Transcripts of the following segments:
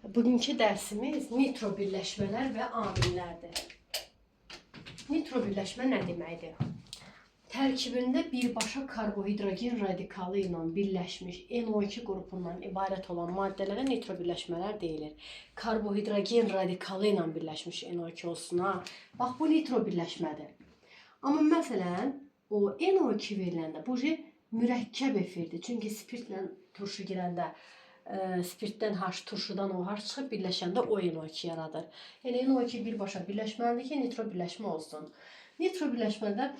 Bugünkü dərsimiz nitro birləşmələr və amillərdir. Nitro birləşmə nə deməkdir? Tərkibində birbaşa karbohidrogen radikalı ilə birləşmiş NO2 qrupundan ibarət olan maddələrə nitro birləşmələr deyilir. Karbohidrogen radikalı ilə birləşmiş NO2 olsun ha. Bax, bu nitro birləşmədir. Amma məsələn, o NO2 veriləndə bu mürəkkəb efirdir. Çünki spirtlə turşu girəndə spirtdən H, turşudan OH çıxıb birləşəndə o NO2 yaradır. Yəni NO2 birbaşa birləşməlidir ki, nitro birləşmə olsun. Nitro birləşmədə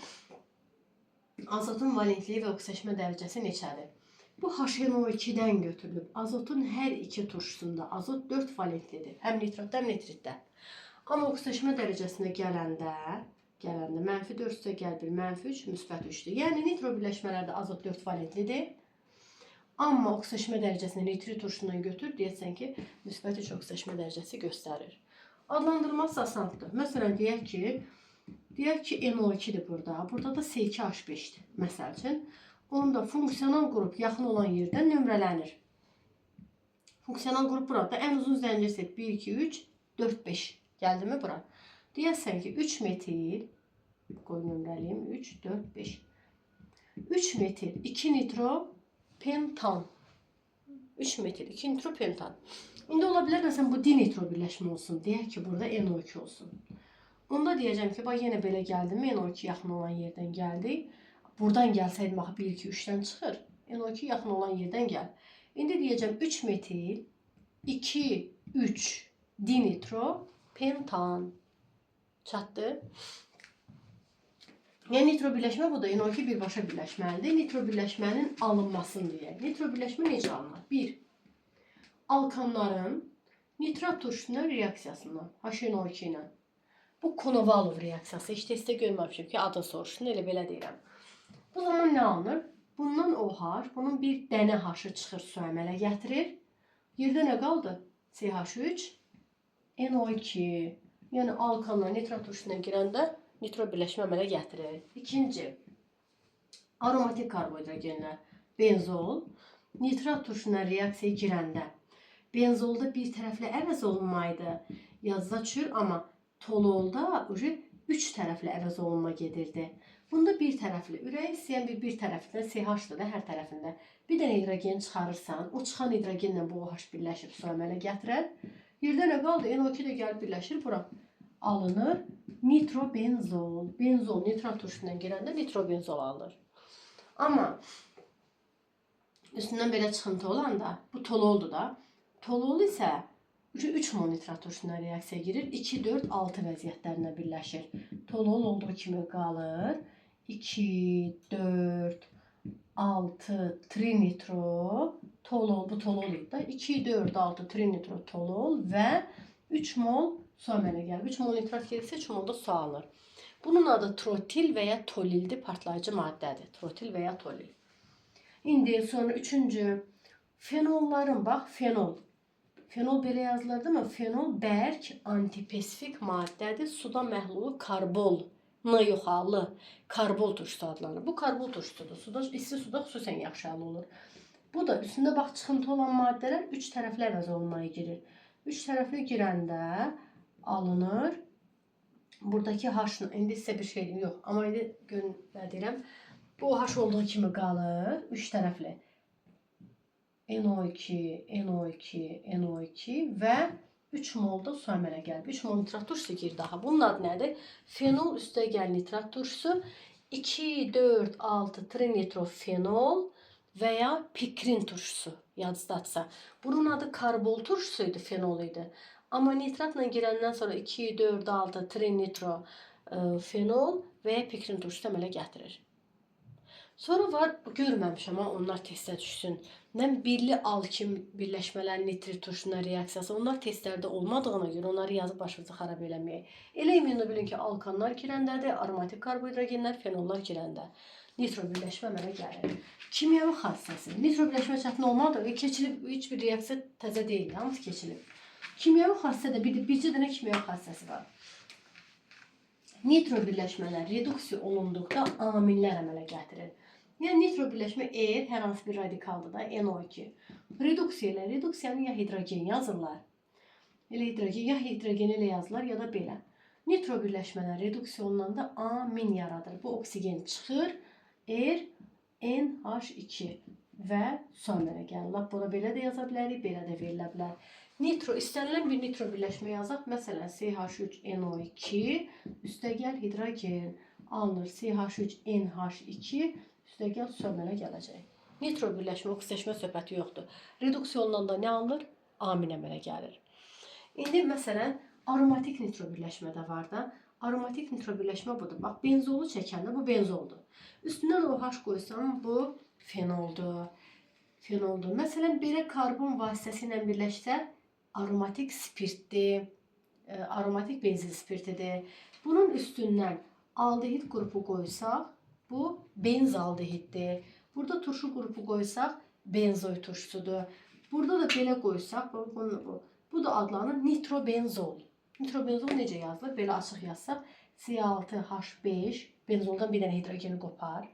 azotun valentliyi və oksidaşma dərəcəsi neçədir? Bu HNO2-dən götürülüb. Azotun hər iki turşusunda azot 4 valentlidir. Həm nitratda, həm nitritdə. Amma oksidaşma dərəcəsinə gələndə mənfi 4 üstə gəl 1, mənfi 3, müsbət 3-dür. Yəni nitro birləşmələrdə azot 4 valentlidir. Amma oksidaşma dərəcəsini nitrit turşusundan götür, deyəsən ki, müsbət 3 oksidaşma dərəcəsi göstərir. Adlandırması asandır. Məsələn, deyək ki, NO2-dir burada. Burada da C2H5-dir. Məsəl üçün, onda funksional qrup yaxın olan yerdən nömrələnir. Funksional qrup burada ən uzun zəncir set 1, 2, 3, 4, 5. Gəldi mi bura? Deyəsən ki, 3 metil, qoy nömrəliyim, 3, 4, 5. 3 metil, 2 nitro, pentan. 3 metil, 2 nitropentan. İndi ola bilər məsələn bu dinitro birləşmə olsun. Deyək ki, burada NO2 olsun. Onda deyəcəm ki, bax yenə belə gəldi mi? NO2 yaxın olan yerdən gəldi. Buradan gəlsəydim axı 1, 2, 3-dən çıxır. NO2 yaxın olan yerdən gəl. İndi deyəcəm 3 metil, 2, 3 dinitro pentan. Çatdı. Yəni nitro birləşmə bu da NO2 birbaşa birləşməlidir. Nitro birləşmənin alınmasını deyək. Nitro birləşmə necə alınır? 1. Alkanların nitrat turşusuna reaksiyasından HNO2 ilə. Bu Konovalov reaksiyası. Heç testdə görməmişim ki, adı soruşsun, elə belə deyirəm. Bu zaman nə alınır? Bundan OH, bunun bir dənə H-ı çıxır, su əmələ gətirir. Yerdə nə qaldı? CH3, NO2. Yəni alkanlar nitrat turşusuna girəndə nitro birləşmə əmələ gətirir. İkinci, aromatik karbohidrogenlər. Benzol, nitrat turşusuna reaksiyaya girəndə benzolda bir tərəfli əvəz olunmaydı. Yazda çür, amma tololda 3 tərəfli əvəz olunma gedirdi. Bunda bir tərəfli, ürəyi istəyən bir tərəfində CH-dır da hər tərəfində. Bir dənə hidrogen çıxarırsan, o çıxan hidrogenlə bu OH birləşib su əmələ gətirər. Yerdə nə qaldı? NO2 də gəlib birləşir bura. Alınır nitrobenzol. Benzol nitrat turşusundan girəndə nitrobenzol alınır. Amma üstündən belə çıxıntı olanda, bu tololdur da. Tolol isə 3 mol nitrat turşusuna reaksiyaya girir. 2, 4, 6 vəziyyətlərində birləşir. Tolol olduğu kimi qalır. 2, 4, 6 trinitro tolol, bu tolol idi da. 2, 4, 6 trinitro tolol və 3 mol su əmələ gəlir. 3 mol nitrat gelirsə 3 mol da su alınır. Bunun adı trotil və ya tolildir, partlayıcı maddədir. Trotil və ya tolil. İndi sonra üçüncü, fenolların, bax fenol. Fenol belə yazılır değil mi? Fenol bərk antipesifik maddədir. Suda məhlulu karbol, yoxalı, karbol turşusu adlanır. Bu karbol turşusudur. Suda, isti suda xüsusən yaxşı həll olur. Bu da üstündə bax çıxıntı olan maddələr 3 tərəfli əvəz olunmaya girir. 3 tərəfli girəndə alınır. Buradakı H-ın, indi sizə bir şey deyim, yox. Amma indi nə deyirəm? Bu H olduğu kimi qalır. 3 tərəfli. NO2, NO2, NO2 və 3 mol da su əmələ gəlib. 3 mol nitrat turşusu gir daha. Bunun adı nədir? Fenol üstə gəl nitrat turşusu. 2, 4, 6 trinitrofenol və ya pikrin turşusu yazdadsa. Bunun adı karbol turşusuydu, fenol idi. Amma nitratla girəndən sonra 2, 4, 6 trinitro fenol və ya pikrin turşusu əmələ gətirir. Sonra var, görməmişəm amma onlar testə düşsün. Nə birli alkim birləşmələr nitrit turşusuna reaksiyası. Onlar testlərdə olmadığına görə onları yazıb başımızı xarab eləməyək. Elə emin bilin ki, alkanlar girəndədir, aromatik karbohidrogenlər, fenollar girəndə. Nitro birləşmə əmələ gəlir. Kimyəvi xassəsi. Nitro birləşmə çətin olmadı. Keçilib, heç bir reaksiya təzə deyil, hamısı keçilib. Kimyəvi xassədə bircə dənə kimyəvi xassəsi var. Nitro birləşmələr reduksiya olunduqda amillər əmələ gətirir. Yəni nitro birləşmə hər hansı bir radikaldır da, NO2. Reduksiya ilə reduksiyanı ya hidrogen yazırlar, Elə hidrogen, ya hidrogen elə yazılır, ya da belə. Nitro birləşmələr reduksiyonunda amin yaradır. Bu oksigen çıxır, NH2 və su əmələ gəlir. Lap buna belə də yaza bilərik, belə də verilə bilər. Nitro, istənilən bir nitro birləşmə yazaq. Məsələn, CH3NO2 üstəgəl hidrogen alınır. CH3NH2 üstəgəl su əmələ gələcək. Nitro birləşmə, oksigenləşmə söhbəti yoxdur. Reduksiyondan da nə alınır? Amin əmələ gəlir. İndi məsələn, aromatik nitro birləşmə də var da. Aromatik nitro birləşmə budur. Bax, benzolu çəkəndə bu benzoldur. Üstündən OH qoysam bu fenoldur. Fenoldur. Məsələn, belə karbon vasitəsi ilə birləşsə aromatik spirtdir. Aromatik benzin spirtidir. Bunun üstündən aldehid qrupu qoysaq bu benzaldehiddir. Burada turşu qrupu qoysaq benzoy turşusudur. Burada da belə qoysaq bu da adlanır nitrobenzol. Nitrobenzol necə yazılır? Belə açıq yazsaq C6H5 benzoldan bir dənə hidrogeni qopar.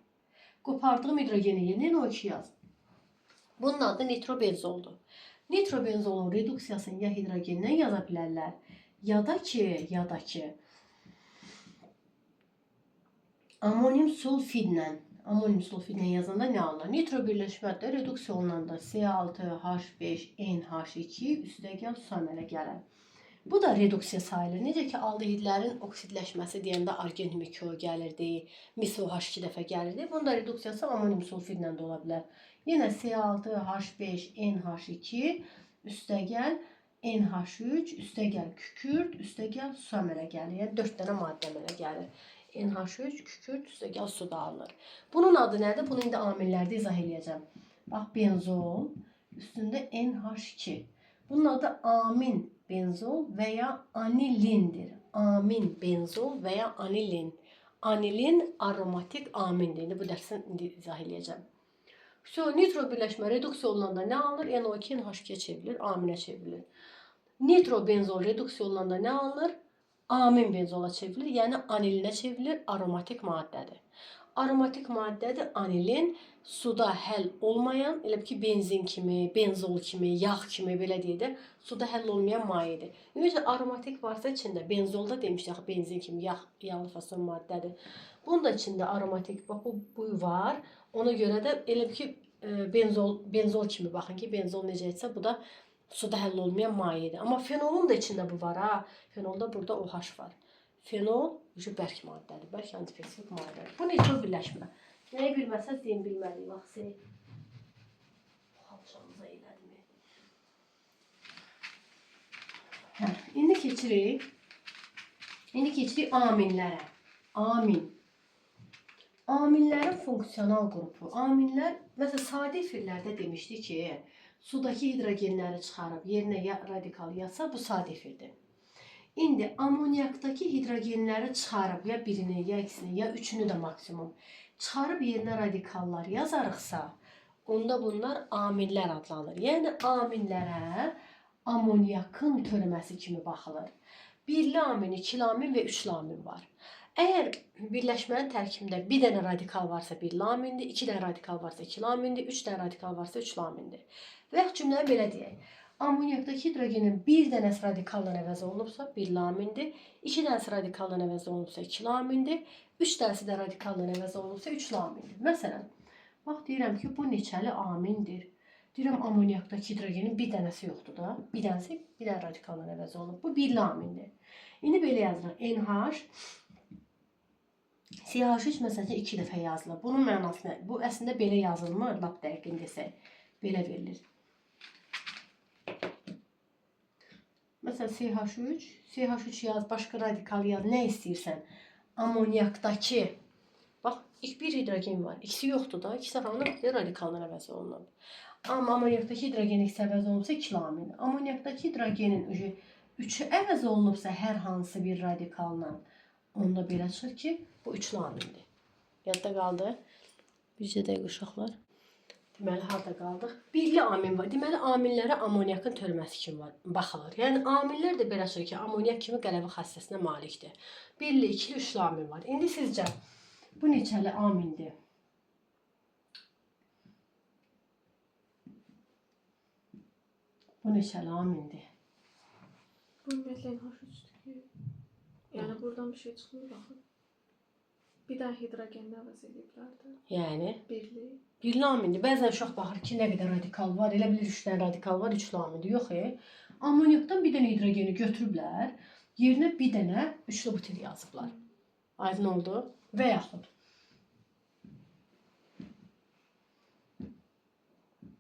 Qopardığım hidrogeni yerinə NO2 yaz. Bunun adı nitrobenzoldur. Nitrobenzolun reduksiyasını ya hidrogendən yaza bilərlər, ya da ki amonim sulfidlə yazanda nə alınır? Nitro birləşmədə reduksiya olunanda C6H5NH2 üstəgəl su əmələ gəlir. Bu da reduksiya sayılır. Necə ki, aldehidlərin oksidləşməsi deyəndə argen 2O gəlirdi, mis-OH2 dəfə gəlirdi. Bunun da reduksiyası amonim sulfidlə də ola bilər. Yenə C6H5NH2 üstəgəl NH3 üstəgəl kükürt üstəgəl su əmələ gəlir. Yəni 4 dənə maddə əmələ gəlir. NH3 kükürt üstəgəl su da alınır. Bunun adı nədir? Bunu indi amillərdə izah edəcəm. Bax, benzol üstündə NH2. Bunun adı amin benzol və ya anilindir. Amin benzol və ya anilin. Anilin aromatik amindir. İndi bu dərsi izah edəcəm. Nitro birləşmə reduksiya olunanda nə alınır? NO2 NH2-yə çevrilir, aminə çevrilir. Nitro benzol reduksiya olunanda nə alınır? Amin benzola çevrilir, yəni anilinə çevrilir, aromatik maddədir. Aromatik maddədir, anilin suda həll olmayan, elə ki benzin kimi, benzol kimi, yağ kimi belə deyək də, suda həll olmayan mayedir. Ümumiyyətlə aromatik varsa içində, benzolda demişdik, benzin kimi yağlı fason maddədir. Bunun da içində aromatik, bax bu var. Ona görə də elə ki benzol kimi baxın ki, benzol necə etsə, bu da suda həll olmayan mayedir. Amma fenolun da içində bu var ha. Fenolda burada OH var. Fenol bərk maddədir, bərk antifektiv maddədir. Bu nitro birləşmə. Nəyi bilməsəz deyin bilməliyik. Vaxtı xalçamıza elədimi? İndi keçirik aminlərə. Amin. Aminlərin funksional qrupu. Aminlər, məsələn, sadə efirlərdə demişdik ki, sudakı hidrogenləri çıxarıb yerinə ya radikal yazsa, bu sadə efirdir. İndi amoniakdakı hidrogenləri çıxarıb ya birini, ya ikisini, ya üçünü də maksimum çıxarıb yerinə radikallar yazarıqsa, onda bunlar aminlər adlanır. Yəni aminlərə amoniakın törəməsi kimi baxılır. Birli amin, ikili amin və üçlü amin var. Əgər birləşmənin tərkibində bir dənə radikal varsa birli amindir, iki dənə radikal varsa ikili amindir, üç dənə radikal varsa üçlü amindir. Və yaxud cümləni belə deyək. Amoniakdakı hidrogenin bir dənəsi radikaldan əvəz olunubsa birli amindir, iki dənəsi radikaldan əvəz olunubsa ikili amindir, üç dənəsi də radikaldan əvəz olunubsa üçlü amindir. Məsələn, bax deyirəm ki, bu neçəli amindir. Deyirəm amoniakdakı hidrogenin bir dənəsi yoxdur da, bir dənəsi bir dənə radikaldan əvəz olunub. Bu birli amindir. İndi belə yazılır. NH CH3 məsələn 2 dəfə yazılır. Bunun mənası nə? Bu əslində belə yazılmır, lap dəqiqin desək. Belə verilir. Məsələn CH3 yaz, başqa radikal yaz, nə istəyirsən? Amoniakdakı, bax, bir hidrogen var, ikisi yoxdur da, ikisi hamıda radikaldan əvəz olunub. Amma amoniakdakı hidrogen ikisi əvəz olunubsa ikili amindir. Amoniakdakı hidrogenin üçü əvəz olunubsa hər hansı bir radikalla, onda belə çıxır ki, bu üçlü amindir. Yadda qaldı. Bircə dəqiqə uşaqlar. Deməli, harada qaldıq? Birli amin var. Deməli, aminlərə amoniakın törəməsi kimi baxılır. Yəni, aminlər də belə çıxır ki, amoniak kimi qələvi xassəsinə malikdir. Birli, ikili, üçlü amin var. İndi sizcə, bu neçəli amindir? Bu neçəli amindir? Bu ümumiyyətlə NH3-dür. Yəni buradan bir şey çıxmır baxın. Bir daha hidrogenlə əvəz ediblərdi. Yəni Birli. birli amindir. Bəzən uşaq baxır ki, nə qədər radikal var. Elə bilir 3 dənə radikal var, üçlü amindir. Yox, amoniakdan bir dənə hidrogeni götürüblər, yerinə bir dənə üçlü butil yazıblar. Aydın oldu? Və yaxud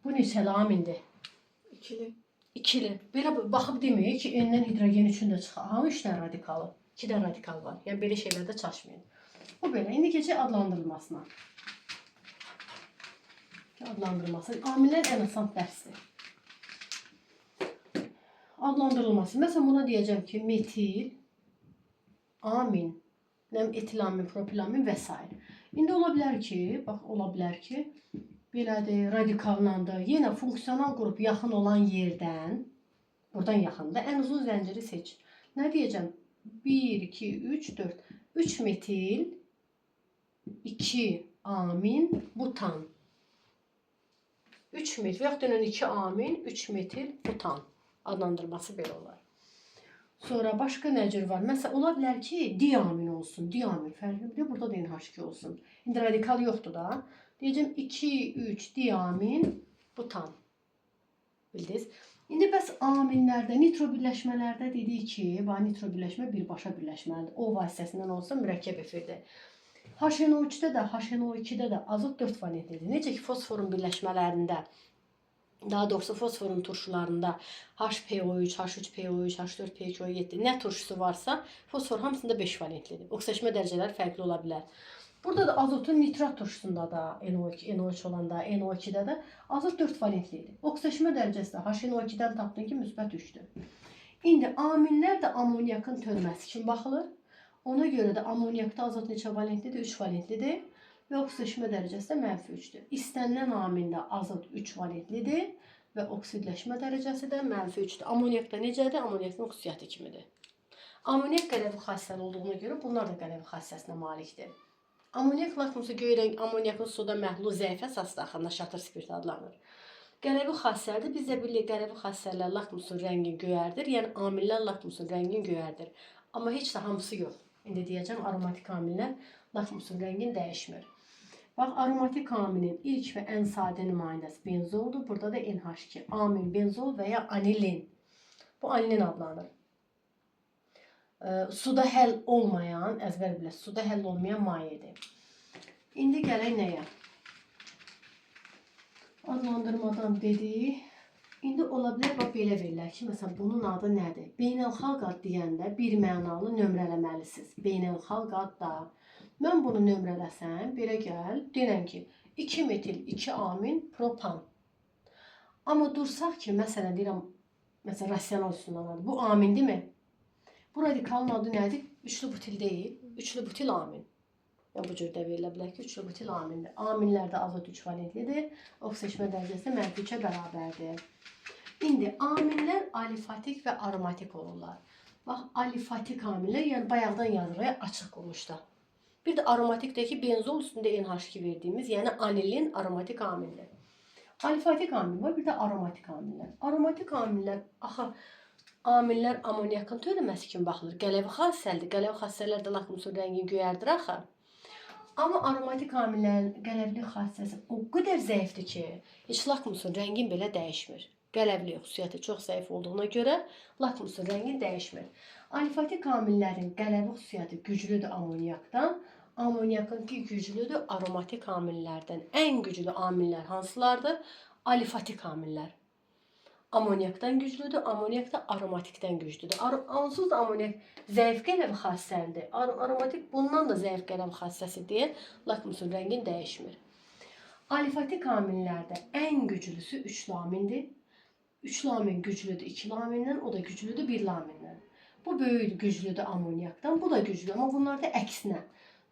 bu neçəli amindir? İkili. İkili. Belə baxıb deməyək ki, N-dən hidrogen üçün də çıxır. Aha, 3 dənə radikalı. 2 dənə radikal var. Yəni belə şeylərdə çaşmayın. Bu belə. İndi keçək adlandırılmasına. Adlandırılması. Amillər ən asan dərsdir. Adlandırılması. Məsələn, buna deyəcəm ki, metil, amin, etilamin, propilamin və s. İndi ola bilər ki, bax, ola bilər ki, belədir, radikallandı. Yenə funksional qrup yaxın olan yerdən, buradan yaxında, ən uzun zənciri seç. Nə deyəcəm? 1, 2, 3, 4. 3 metil, 2 amin, butan. 3 metil, yaxud da 2 amin, 3 metil, butan. Adlandırması belə olar. Sonra başqa nə cür var? Məsələn, ola bilər ki, diamin olsun. Diamin fərqlidir. Burada da NH2 olsun. İndi radikal yoxdur da. Deyəcəm 2, 3, diamin, butan. Bildiniz? İndi bəs aminlərdə, nitro birləşmələrdə dedik ki, nitro birləşmə birbaşa birləşməlidir. O vasitəsindən olsa mürəkkəb efirdir. HNO3-də də, HNO2-də də azot 4 valentlidir. Necə ki, fosforun birləşmələrində, daha doğrusu fosforun turşularında HPO3, H3PO3, H4PO7 nə turşusu varsa, fosfor hamısında 5 valentlidir. Oksidaşma dərəcələri fərqli ola bilər. Burada da azotun nitrat turşusunda da NO2, NO3 olanda, NO2-də də azot 4 valentlidir. Oksidaşma dərəcəsi də HNO2-dən tapdın ki, müsbət 3-dür. İndi aminlər də amoniakın tönməsi kimi baxılır. Ona görə də amoniakda azot neçə valentlidir? 3 valentlidir. Və oksidaşma dərəcəsi də -3-dür. İstənilən amində azot 3 valentlidir və oksidləşmə dərəcəsi də -3-dür. Amoniakda necədir? Amoniakın xüsusiyyəti kimidir. Amoniak qələvi xassəli olduğuna görə bunlar da qələvi xassəsinə malikdir. Amoniak lakmusu göy rəng amoniakın suda məhlul zəif əsasda axında şatır spirti adlanır. Qələvi xassəlidir. Biz də bilirik qələvi xassələr lakmusun rəngi göyərdir. Yəni amillər lakmusun rəngini göyərdir. Amma heç də hamısı yox. İndi deyəcəm aromatik amillər lakmusun rəngini dəyişmir. Bax, aromatik aminin ilk və ən sadə nümayəndəsi benzoldur. Burada da NH2. Amin, benzol və ya anilin. Bu anilin adlanır. Suda həll olmayan, əzbər bilə, suda həll olmayan mayedir. İndi gələk nəyə? Adlandırmadan dedik. İndi ola bilər, bax, belə verirlər ki, məsələn, bunun adı nədir? Beynəlxalq ad deyəndə bir mənalı nömrələməlisiniz. Beynəlxalq ad da. Mən bunu nömrələsəm, belə gəl, deyirəm ki, 2 metil, 2 amin, propan. Amma dursaq ki, məsələn, deyirəm, məsələn, rasional üstündən adı. Bu amindir mi? Bu radikalın adı nədir? Üçlü butil deyil. Üçlü butil amin. Yəni, bu cürdə verilə bilər ki, üçlü butil amindir. Aminlərdə azot 3 valentlidir. Oksidaşma dərəcəsi -3-ə bərabərdir. İndi aminlər alifatik və aromatik olurlar. Bax, alifatik aminlər, yəni bayaqdan yazırıq açıq quruluşda. Bir də aromatikdəki benzol üstündə NH2 verdiyimiz, yəni anilin aromatik amindir. Alifatik amin var, bir də aromatik aminlər. Aromatik aminlər, axı, aminlər amoniakın törəməsi kimi baxılır. Qələvi xassəlidir. Qələvi xassələr də lakmusun rəngini göyərdir axı. Amma aromatik aminlərin qələvli xassəsi o qədər zəifdir ki, heç lakmusun rəngin belə dəyişmir. Qələvli xüsusiyyəti çox zəif olduğuna görə lakmusun rəngini dəyişmir. Alifatik amillərin qələvi xüsusiyyəti güclüdür amoniakdan. Amoniakınki güclüdür aromatik amillərdən. Ən güclü amillər hansılardır? Alifatik amillər. Amoniakdan güclüdür, amoniak da aromatikdən güclüdür. Onsuz da amoniak zəif qələvi xassəlidir. Aromatik bundan da zəif qələvi xassəsi deyil, lakmusun rəngini dəyişmir. Alifatik amillərdə ən güclüsü 3 amindir. 3 amin güclüdür 2 amindən, o da güclüdür 1 amindən. Bu böyük güclüdür amoniakdan, bu da güclü, amma bunlar da əksinə.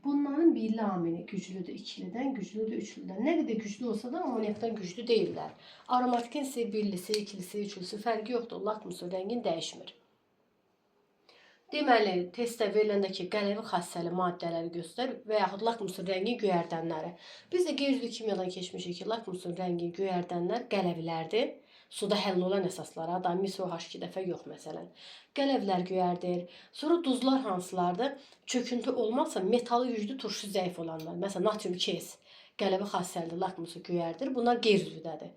Bunların 1 amini güclüdür 2-dən, güclüdür 3-dən. Nə qədər güclü olsa da amoniakdan güclü deyirlər. Aromatikin ise 1-lisi, 2-lisi, 3-lüsü fərqi yoxdur. Lakmusun rəngini dəyişmir. Deməli, testdə veriləndə ki, qələvi xassəli maddələri göstər və yaxud lakmusun rəngini göyərdənləri. Biz də qeyri-üzvü kimyadan keçmişik ki, lakmusun rəngini göyərdənlər qələvilərdir. Suda həll olan əsaslara da MiSO-H2 dəfə yox məsələn. Qələvlər göyərdir. Sonra duzlar hansılardır? Çöküntü olmazsa metalı güclü, turşu zəif olanlar. Məsələn, natrium 2S qələvi xassəlidir, lakmusu göyərdir. Bunlar qeyri-üzvdədir.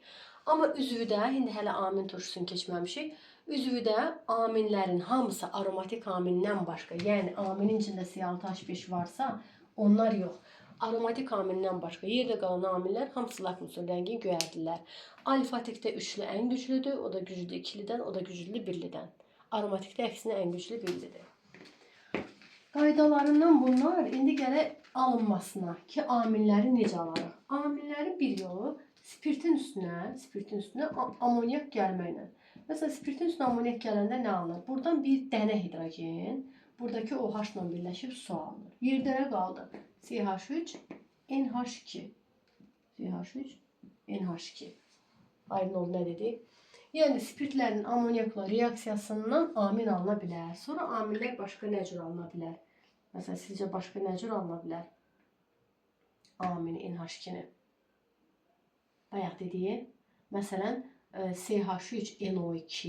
Amma üzvdə, indi hələ amin turşusunu keçməmişik. Üzvdə aminlərin hamısı aromatik amindən başqa, yəni aminin içində C6H5 varsa, onlar yox. Aromatik amindən başqa yerdə qalan aminlər hamısı lakmusun rəngini göyərdirlər. Alifatikdə üçlü ən güclüdür, o da güclü ikilidən, o da güclü birlidən. Aromatikdə əksinə ən güclü birlidir. Qaydalarından bunlar indi gələk alınmasına ki, aminləri necə alarıq? Aminlərin bir yolu spirtin üstünə amonyak gəlməklə. Məsələn, spirtin üstünə amonyak gələndə nə alınır? Buradan bir dənə hidrogen, buradakı OH ilə birləşib su alınır. Yerdə nə qaldı? CH3, NH2. CH3, NH2. Aydın oldu nə dedik? Yəni, spirtlərin amonyakla reaksiyasından amin alına bilər. Sonra aminlər başqa nə cür alına bilər? Məsələn, sizcə başqa nə cür alına bilər? Amin, NH2-ni. Bayaq dediyin, məsələn, CH3NO2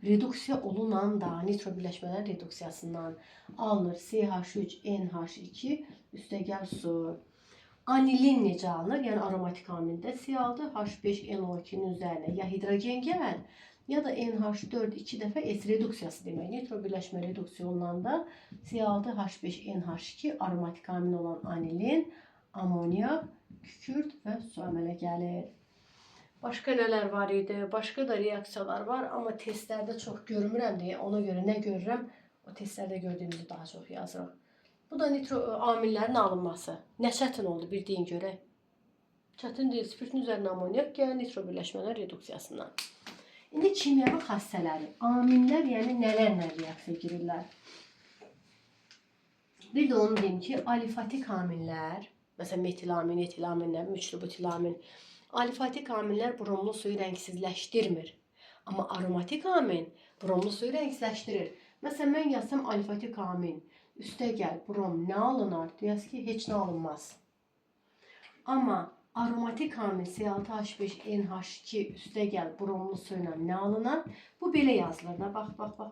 reduksiya olunan da nitro birləşmələr reduksiyasından alınır. CH3NH2 üstəgəl su. Anilin necə alınır? Yəni aromatik amində C6H5NO2-nin üzərinə ya hidrogen gəl, ya da NH4 2 dəfə S reduksiyası demək. Nitro birləşmə reduksiya olunanda C6H5NH2 aromatik amin olan anilin, amonyak, kükürt və su əmələ gəlir. Başqa nələr var idi? Başqa da reaksiyalar var, amma testlərdə çox görmürəm deyə ona görə nə görürəm, o testlərdə gördüyümüzü daha çox yazırıq. Bu da nitro amillərin alınması. Nə çətin oldu bir deyin görək. Çətin deyil, spirtin üzərinə amonyak gəlir nitro birləşmələr reduksiyasından. İndi kimyəvi xassələri, aminlər yəni nələrlə reaksiya girirlər? Bir də onu deyim ki, alifatik aminlər, məsələn metilamin, etilaminlər, üçlü butilamin, alifatik aminlər bromlu suyu rəngsizləşdirmir. Amma aromatik amin bromlu suyu rəngsizləşdirir. Məsələn, mən yazsam alifatik amin, üstə gəl brom nə alınar? Deyəs ki, heç nə alınmaz. Amma aromatik amin C6H5NH2 üstə gəl bromlu suyla nə alınar? Bu belə yazılır da, bax,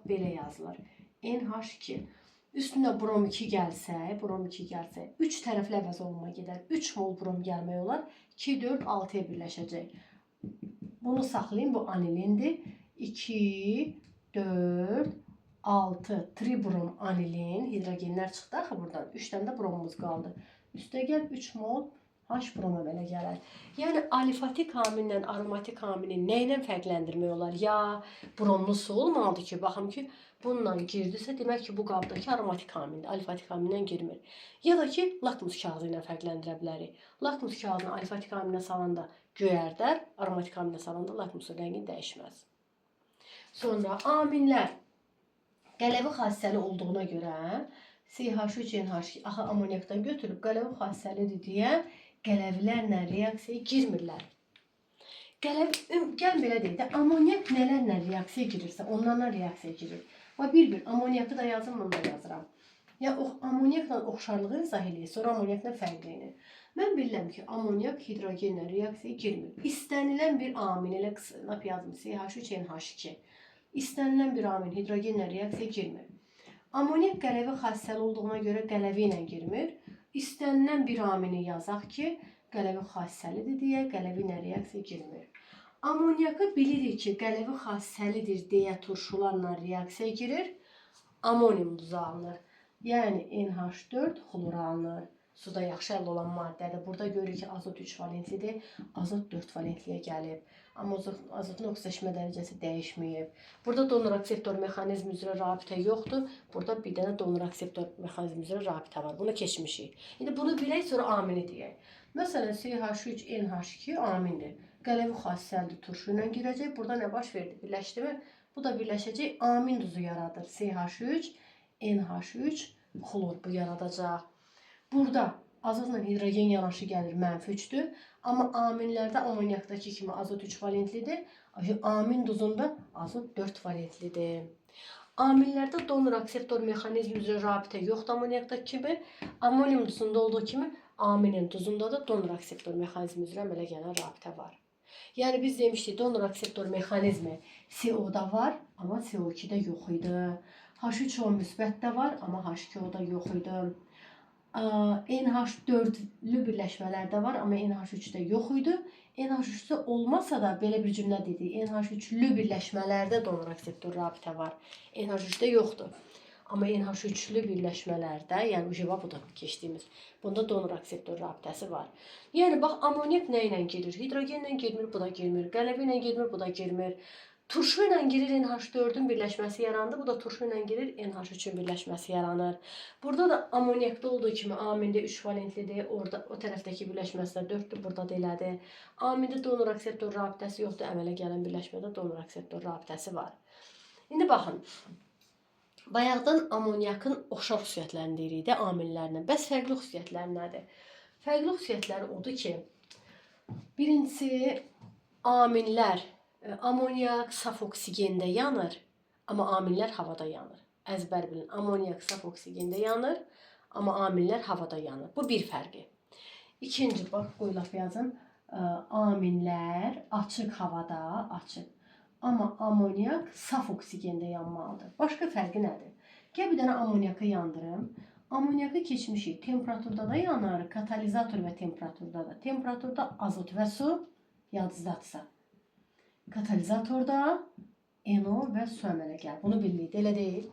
belə yazılır. NH2. Üstünə brom 2 gəlsə, 3 tərəfli əvəz olunma gedər. 3 mol brom gəlmək olar, 2, 4, 6-ya birləşəcək. Bunu saxlayın, bu anilindir. 2, 4, 6, tribrom anilin, hidrogenlər çıxdı axı buradan. 3 dənə də bromumuz qaldı. Üstə gəl 3 mol H brom əmələ gələr. Yəni alifatik aminlə aromatik aminin nə ilə fərqləndirmək olar? Ya bromlu su olmalıdır ki, baxım ki, bununla girdisə, demək ki, bu qabdakı aromatik amindir, alifatik aminlə girmir. Ya da ki, lakmus kağızı ilə fərqləndirə bilərik. Lakmus kağızını alifatik aminə salanda göyərdər, aromatik aminə salanda lakmusun rəngi dəyişməz. Sonra aminlər qələvi xassəli olduğuna görə CH3NH2 axı amonyakdan götürüb qələvi xassəlidir deyə qələvlərlə reaksiyaya girmirlər. Gəl belə deyək də, amonyak nələrlə reaksiyaya girirsə, onlarla reaksiyaya girir. Bir amonyakı da yazım, bunu da yazıram. Ya amonyakla oxşarlığı izah eləyir, sonra amonyakla fərqlənir. Mən bilirəm ki, amonyak hidrogenlə reaksiyaya girmir. İstənilən bir amin, elə qısalıb yazım, CH3NH2. İstənilən bir amin hidrogenlə reaksiyaya girmir. Amonyak qələvi xassəli olduğuna görə qələvi ilə girmir. İstənilən bir amini yazaq ki, qələvi xassəlidir deyə qələvi ilə reaksiyaya girmir. Amonyakı bilirik ki, qələvi xassəlidir deyə turşularla reaksiyaya girir. Amonium duzu alınır. Yəni NH4 xlor alınır. Suda yaxşı əldə olan maddədir. Burada görürük ki, azot 3 valentlidir, azot 4 valentliyə gəlib. Amma azotun oksidaşma dərəcəsi dəyişməyib. Burada donor-akseptor mexanizmi üzrə rabitə yoxdur. Burada bir dənə donor-akseptor mexanizmi üzrə rabitə var. Bunu keçmişik. İndi bunu bilək, sonra amini deyək. Məsələn, CH3NH2 amindir. Qələvi xassəlidir, turşu ilə girəcək. Burada nə baş verdi? Birləşdi mi? Bu da birləşəcək, amin duzu yaradır. CH3NH3 xlor bu yaradacaq. Burada azotla hidrogen yanaşı gəlir, -3-dür. Amma aminlərdə amonyakdakı kimi azot 3 valentlidir. Amin duzunda azot 4 valentlidir. Aminlərdə donor-akseptor mexanizmi üzrə rabitə yoxdur amonyakdakı kimi. Amonium duzunda olduğu kimi aminin duzunda da donor-akseptor mexanizmi üzrə əmələ gələn rabitə var. Yəni biz demişdik donor akseptor mexanizmi CO-da var, amma CO2-də yox idi. H3O müsbətdə var, amma H2O-da yox idi. NH4-lü birləşmələrdə var, amma NH3-də yox idi. NH3-də olmasa da belə bir cümlə dedik. NH3-lü birləşmələrdə donor akseptor rabitə var. NH3-də yoxdur. Amma NH3-lü birləşmələrdə, yəni ujva budur keçdiyimiz. Bunda donor akseptor rabitəsi var. Yəni bax amonyak nə ilə girir? Hidrogenlə girmir, bu da girmir. Qələvi ilə girmir, bu da girmir. Turşu ilə girir, NH4-ün birləşməsi yarandı. Bu da turşu ilə girir, NH3-ün birləşməsi yaranır. Burada da amonyakda olduğu kimi amində 3 valentlidir. Orada o tərəfdəki birləşməsi də 4-dür, burada da elədir. Amində donor akseptor rabitəsi yoxdur, əmələ gələn birləşmədə donor akseptor rabitəsi var. İndi baxın. Bayaqdan amonyakın oxşar xüsusiyyətlərini deyirik də amillərlə. Bəs fərqli xüsusiyyətləri nədir? Fərqli xüsusiyyətləri odur ki, birincisi amillər amonyak saf oksigində yanır, amma amillər havada yanır. Əzbər bilin, amonyak saf oksigində yanır, amma amillər havada yanır. Bu bir fərqi. İkinci, bax, qoyulaq yazın. Amillər açıq havada, açıq. Amma amonyak saf oksigində yanmalıdır. Başqa fərqi nədir? Gəl bir dənə amonyakı yandırım. Amonyakı keçmişik. Temperaturda da yanır, katalizator və temperaturda da. Temperaturda azot və su yadınızdadırsa. Katalizatorda NO və su əmələ gəlir. Bunu bildik, elə deyil.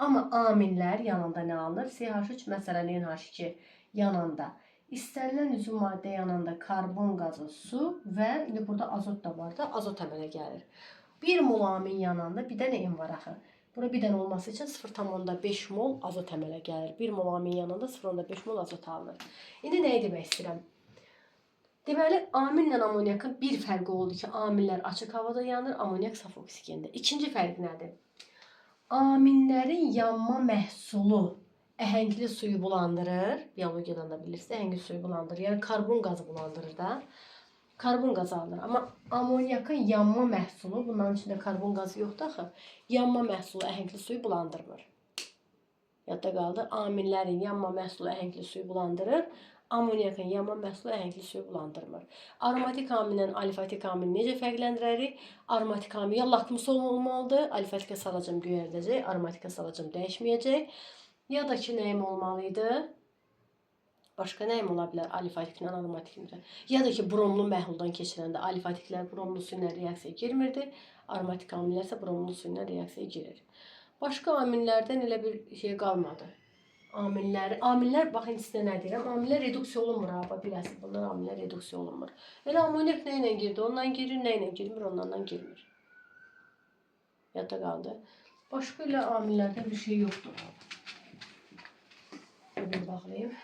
Amma amillər yananda nə alınır? CH3, məsələn NH2 yananda. İstənilən üzüm maddə yananda karbon qazı, su və indi burada azot da var da, azot əmələ gəlir. 1 mol amin yananda bir dənə M var axı. Bura bir dənə olması üçün 0,5 mol azot əmələ gəlir. 1 mol amin yanında 0,5 mol azot alınır. İndi nəyi demək istəyirəm? Deməli, aminlə amonyakın bir fərqi oldu ki, aminlər açıq havada yanır, amonyak saf oksigində. İkinci fərq nədir? Aminlərin yanma məhsulu əhəngli suyu bulandırır. Biyologiyadan da bilirsiniz, əhəngli suyu bulandırır. Yəni karbon qazı bulandırır da. Karbon qazı alınır. Amma amonyakın yanma məhsulu, bunların içində karbon qazı yoxdur axı, yanma məhsulu əhəngli suyu bulandırmır. Yadda qaldı. Aminlərin yanma məhsulu əhəngli suyu bulandırır. Amonyakın yanma məhsulu əhəngli suyu bulandırmır. Aromatik aminlə alifatik amin necə fərqləndirərik? Aromatik amin ya lakmus olmalıdır, alifatikə salacım göyərdəcək, aromatikə salacım dəyişməyəcək. Ya da ki, nəyim olmalıydı? Başqa nəyim ola bilər alifatiklə aromatiklə? Ya da ki, bromlu məhluldan keçirəndə alifatiklər bromlu su ilə reaksiyaya girmirdi, aromatik aminlər isə bromlu su ilə reaksiyaya girir. Başqa aminlərdən elə bir şey qalmadı. Amillər, baxın sizə nə deyirəm, amillər reduksiya olunmur, biləsiniz, bunlar amillər reduksiya olunmur. Elə amonyak nə ilə girdi, ondan girir, nə ilə girmir, ondan girmir. Yadda qaldı. Başqa elə amillərdə bir şey yoxdur. Bir bağlayayım.